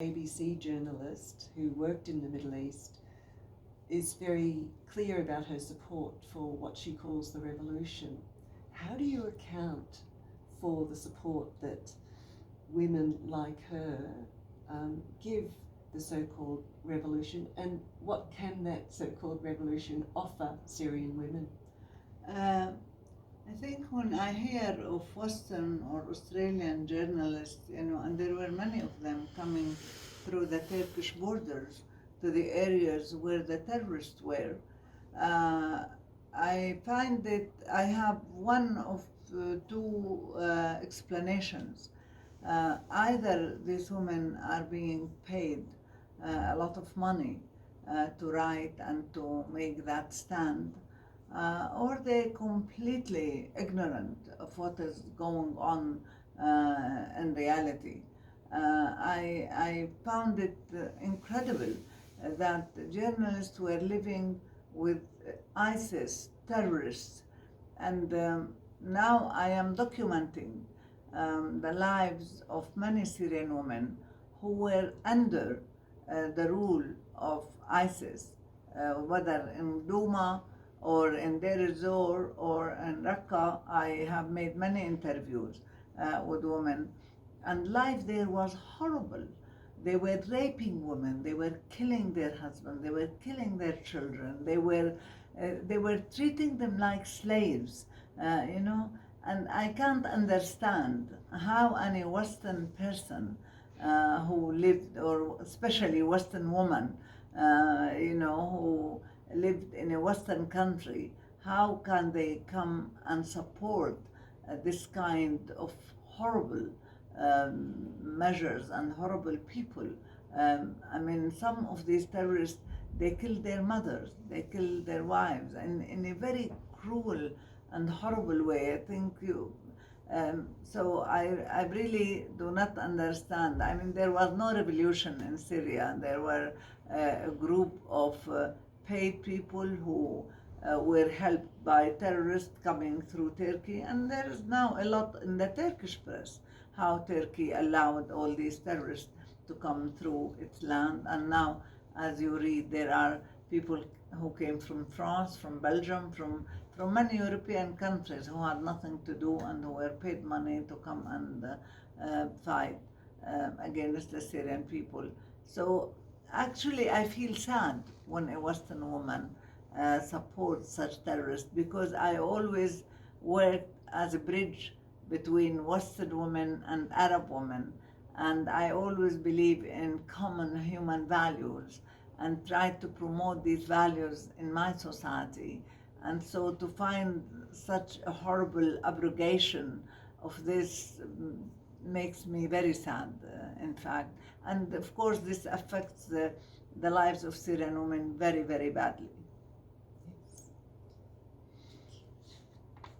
ABC journalist who worked in the Middle East, is very clear about her support for what she calls the revolution. How do you account for the support that women like her give the so-called revolution, and what can that so-called revolution offer Syrian women? I think when I hear of Western or Australian journalists, and there were many of them coming through the Turkish borders to the areas where the terrorists were, I find that I have one of two explanations. Either these women are being paid a lot of money to write and to make that stand, or they're completely ignorant of what is going on in reality. I found it incredible that journalists were living with ISIS terrorists, and now I am documenting the lives of many Syrian women who were under the rule of ISIS, whether in Douma or in Deir ez-Zor or in Raqqa. I have made many interviews with women, and life there was horrible. They were raping women, they were killing their husbands, they were killing their children, they were treating them like slaves, and I can't understand how any Western person who lived, or especially Western woman, who lived in a Western country, how can they come and support this kind of horrible measures and horrible people? Some of these terrorists, they killed their mothers, they killed their wives, and in a very cruel and horrible way. I think so I really do not understand. There was no revolution in Syria. There were a group of paid people who were helped by terrorists coming through Turkey, and there is now a lot in the Turkish press how Turkey allowed all these terrorists to come through its land. And now, as you read, there are people who came from France, from Belgium, from many European countries who had nothing to do and who were paid money to come and fight against the Syrian people. So actually I feel sad when a Western woman supports such terrorists, because I always worked as a bridge between Western women and Arab women, and I always believe in common human values and try to promote these values in my society. And so to find such a horrible abrogation of this makes me very sad, in fact. And of course this affects the lives of Syrian women very, very badly.